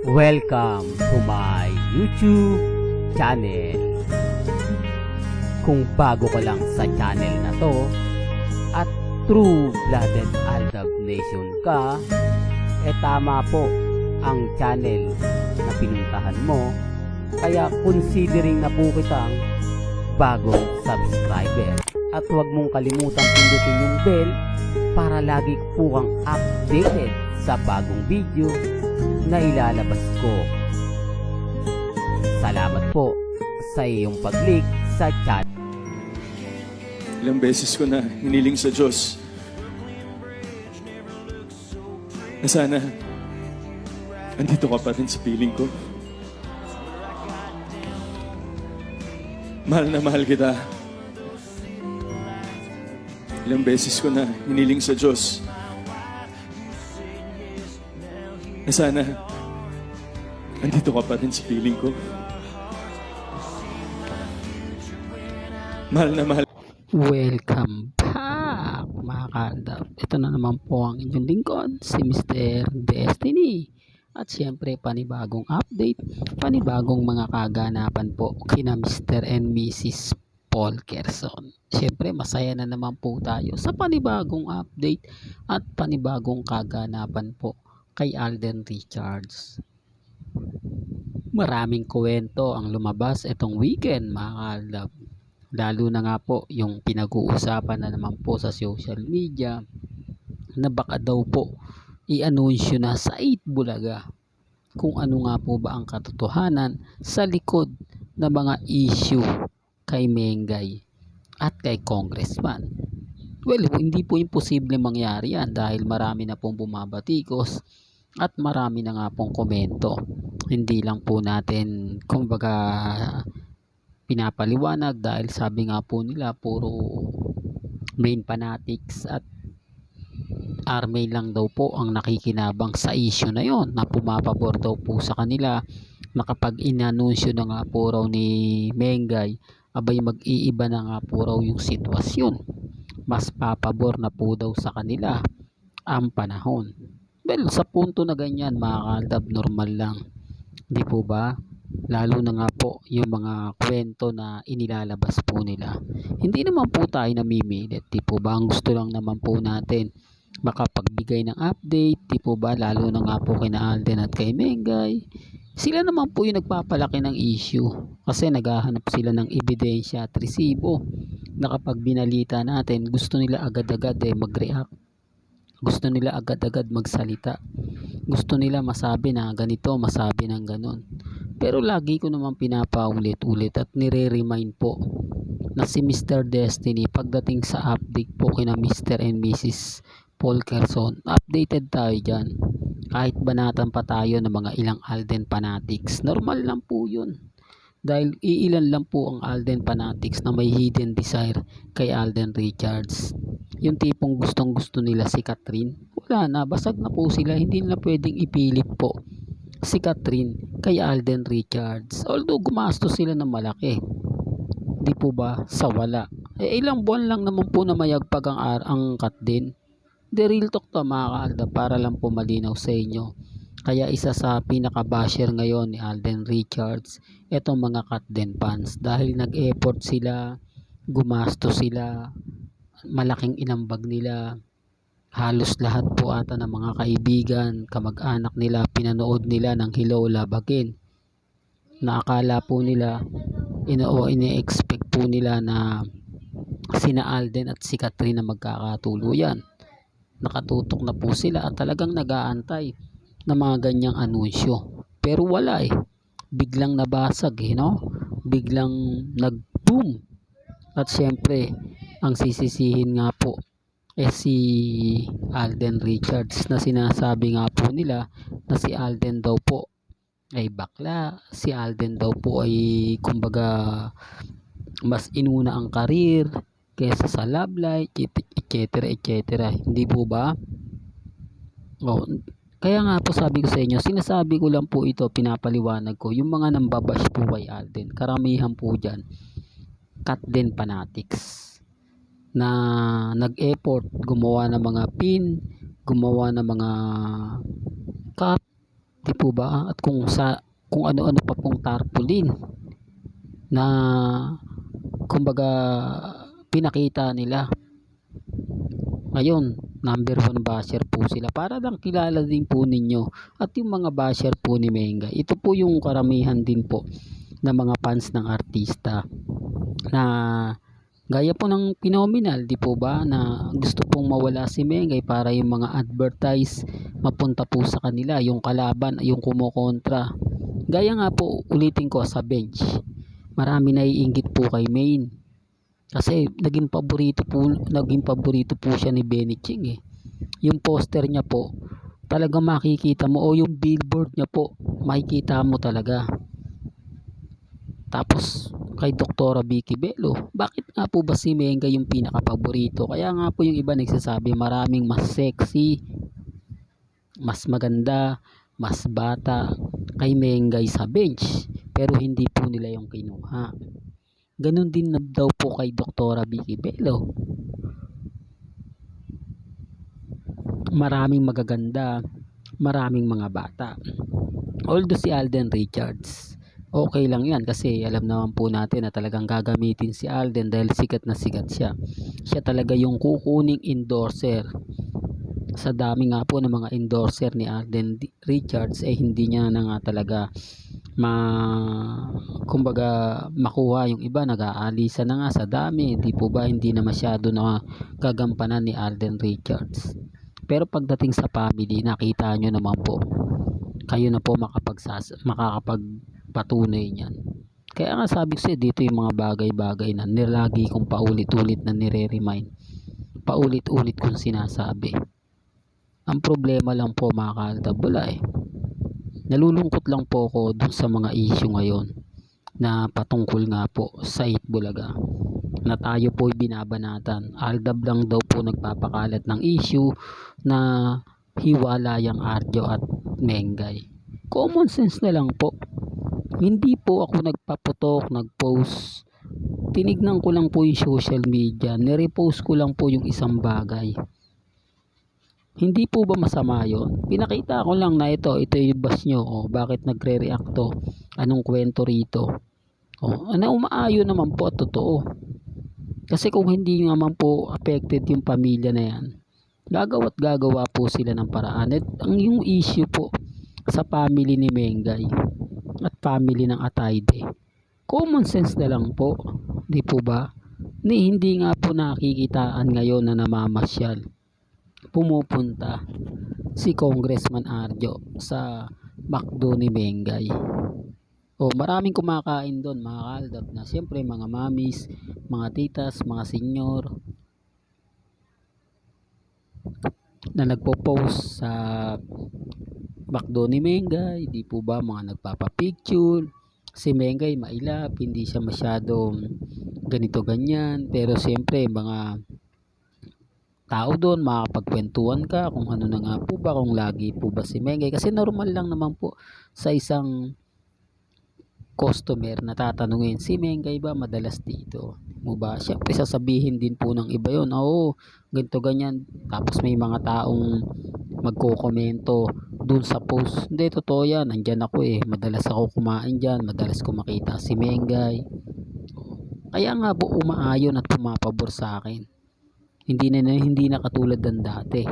Welcome to my YouTube channel. Kung bago ka lang sa channel na to at true-blooded Aldab Nation ka, tama po ang channel na pinuntahan mo. Kaya considering na po kitang bagong subscriber. At huwag mong kalimutan pindutin yung bell para lagi po kang updated sa bagong video na ilalabas ko. Salamat po sa iyong pag-click sa channel. Ilang beses ko na hiniling sa Diyos na sana andito ka pa rin sa piling ko. Mahal na mahal kita. Ilang beses ko na hiniling sa Diyos na sana andito ka pa rin sa piling ko. Mahal na mahal. Welcome back mga kaaldab. Ito na naman po ang inyong lingkod, si Mr. Destiny. At syempre panibagong update, panibagong mga kaganapan po kina Mr. and Mrs. Paul Kerson. Syempre masaya na naman po tayo sa panibagong update at panibagong kaganapan po kay Alden Richards. Maraming kwento ang lumabas itong weekend mga kaaldab. Lalo na nga po yung pinag-uusapan na naman po sa social media na baka daw po i-anunsyo na sa 8 Bulaga kung ano nga po ba ang katotohanan sa likod na mga issue kay Mengay at kay Congressman. Well, hindi po imposible mangyari yan dahil marami na pong bumabatikos at marami na nga pong komento. Hindi lang po natin kumbaga pinapaliwanag dahil sabi nga po nila puro main fanatics at army lang daw po ang nakikinabang sa issue na yon, na pumapabor daw po sa kanila na kapag inanunsyo na nga po raw ni Mengay, abay mag-iiba na nga po raw yung sitwasyon, mas papabor na po daw sa kanila ang panahon. Well, sa punto na ganyan mga kaaldab, normal lang, di po ba? Lalo na nga po yung mga kwento na inilalabas po nila. Hindi naman po tayo namimilit, di po ba? Ang gusto lang naman po natin makapagbigay ng update, di po ba? Lalo na nga po kina Alden at kay Mengay. Sila naman po yung nagpapalaki ng issue kasi naghahanap sila ng ebidensya at resibo na kapag binalita natin, gusto nila agad-agad mag-react. Gusto nila agad-agad magsalita. Gusto nila masabi na ganito, masabi ng ganon. Pero lagi ko naman pinapaulit-ulit at nire-remind po na si Mr. Destiny pagdating sa update po kina Mr. and Mrs. Paul Kerson, updated tayo dyan. Kahit banatan pa tayo ng mga ilang Alden fanatics, normal lang po yun. Dahil iilan lang po ang Alden fanatics na may hidden desire kay Alden Richards. Yung tipong gustong gusto nila si Catherine, wala na, basag na po sila, hindi nila pwedeng ipilit po si Catherine kay Alden Richards. Although gumastos sila ng malaki, di po ba, sa wala. Ilang buwan lang naman po na mayagpag ang cut din. The real talk to mga kaalda, para lang po malinaw sa inyo. Kaya isa sa pinaka-basher ngayon ni Alden Richards, etong mga cut din fans. Dahil nag-effort sila, gumastos sila, malaking inambag nila. Halos lahat po ata ng mga kaibigan, kamag-anak nila, pinanood nila ng Hello Love Again. Naakala po nila, ine-expect po nila na sina Alden at si Catherine na magkakatuluyan. Nakatutok na po sila at talagang nag-aantay ng mga ganyang anunsyo. Pero wala biglang nabasag no? Biglang nag-boom. At syempre, ang sisisihin nga po si Alden Richards na sinasabi nga po nila na si Alden daw po ay bakla, si Alden daw po ay kumbaga mas inuna ang karir kaysa sa love life, etc. etc. Hindi po ba? Kaya nga po sabi ko sa inyo, sinasabi ko lang po ito, pinapaliwanag ko yung mga nambabash po kay Alden, karamihan po dyan cut din fanatics na nag-effort, gumawa ng mga pin, gumawa ng mga cut, Di po ba? At kung ano-ano pa pong tarpaulin na kumbaga pinakita nila. Ngayon, number 1 basher po sila. Para lang kilala din po ninyo. At yung mga basher po ni Mengay, ito po yung karamihan din po na mga fans ng artista na gaya po ng phenomenal, di po ba, na gusto pong mawala si Mengay para yung mga advertise mapunta po sa kanila, yung kalaban, yung kumukontra. Gaya nga po, ulitin ko sa bench, marami naiinggit po kay Main kasi naging paborito po siya ni Benny Ching eh. Yung poster niya po, talagang makikita mo, o yung billboard niya po, makikita mo talaga. Tapos kay Doktora Vicky Bello, bakit nga po ba si Menga yung pinaka-paborito? Kaya nga po yung iba nagsasabi maraming mas sexy, mas maganda, mas bata kay Mengay sa bench, pero hindi po nila yung kinuha. Ganon din na daw po kay Doktora Vicky Bello. Maraming magaganda, maraming mga bata. Although si Alden Richards, okay lang yan kasi alam naman po natin na talagang gagamitin si Alden dahil sikat na sikat siya. Siya talaga yung kukuning endorser. Sa dami nga po ng mga endorser ni Alden Richards hindi niya na nga talaga kumbaga makuha. Yung iba nag-aalisa na nga sa dami, di po ba, hindi na masyado na gagampanan ni Alden Richards. Pero pagdating sa family, nakita nyo naman po, kayo na po makakapagpatunay niyan. Kaya nga sabi ko dito yung mga bagay-bagay na nilagi kong paulit-ulit na nire-remind, paulit-ulit kong sinasabi. Ang problema lang po mga kaaltabula nalulungkot lang po ako dun sa mga issue ngayon na patungkol nga po sa Itbulaga na tayo po binabanatan. Aldab lang daw po nagpapakalat ng issue na hiwalayang Arjo at Mengay. Common sense na lang po. Hindi po ako nagpaputok, nagpost. Tinignan ko lang po yung social media. Nirepost ko lang po yung isang bagay. Hindi po ba masama yun? Pinakita ko lang na ito yung bus nyo. Bakit nagre-react to? Anong kwento rito? Umaayon naman po at totoo. Kasi kung hindi naman po affected yung pamilya na yan, gagawa po sila ng paraan. At yung issue po sa family ni Mengay at family ng Atayde, common sense na lang po. Di po ba? Hindi nga po nakikitaan ngayon na namamasyal, pumupunta si Congressman Arjo sa McDo ni Mengay. Maraming kumakain doon mga kaaldab na siyempre mga mamis, mga titas, mga senyor na nagpo-post sa McDo ni Mengay. Di po ba, mga nagpapapicture. Si Mengay mailap, hindi siya masyadong ganito ganyan, pero siyempre mga tao doon makakapagkwentuhan ka kung ano na nga po ba, kung lagi po ba si Mengay, kasi normal lang naman po sa isang customer na tatanungin, si Mengay ba madalas dito mo ba? Siyempre sasabihin din po ng iba yun, ganito ganyan. Tapos may mga taong magko-komento dun sa post, hindi totoo yan, nandyan ako madalas ako kumain dyan, madalas ko makita si Mengay. Kaya nga po umaayon at pumapabor sa akin. Hindi na katulad ng dati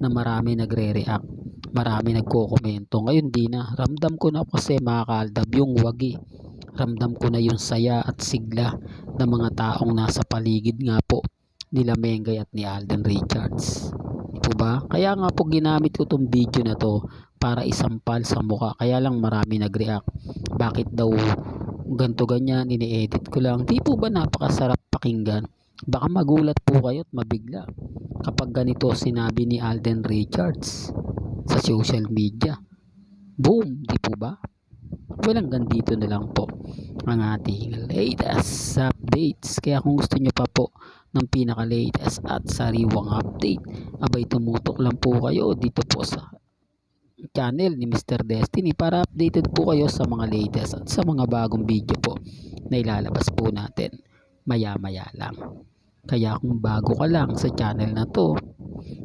na marami nagre-react, marami nagko-komento. Ngayon di na. Ramdam ko na kasi mga kaaldab yung wagi. Ramdam ko na yung saya at sigla ng mga taong nasa paligid nga po nila Mengay at ni Alden Richards. Ito ba? Kaya nga po ginamit ko tong video na to para isampal sa mukha. Kaya lang marami nag-react. Bakit daw ganto ganyan, ini-edit ko lang. Di po ba napakasarap pakinggan? Baka magulat po kayo at mabigla kapag ganito sinabi ni Alden Richards sa social media. Boom! Di po ba? Walang ganito na lang po ang ating latest updates. Kaya kung gusto nyo pa po ng pinaka-latest at sariwang update, abay tumutok lang po kayo dito po sa channel ni Mr. Destiny para updated po kayo sa mga latest at sa mga bagong video po na ilalabas po natin maya-maya lang. Kaya kung bago ka lang sa channel na to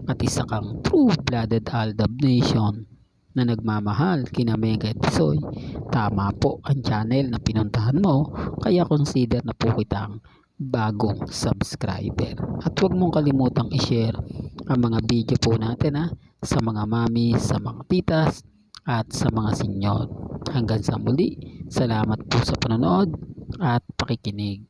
at isa kang true-blooded Aldab Nation, na nagmamahal kina Mega at Bisoy, tama po ang channel na pinuntahan mo, kaya consider na po kitang bagong subscriber. At huwag mong kalimutang i-share ang mga video po natin sa mga mami, sa mga titas at sa mga senyor. Hanggang sa muli, salamat po sa panonood at pakikinig.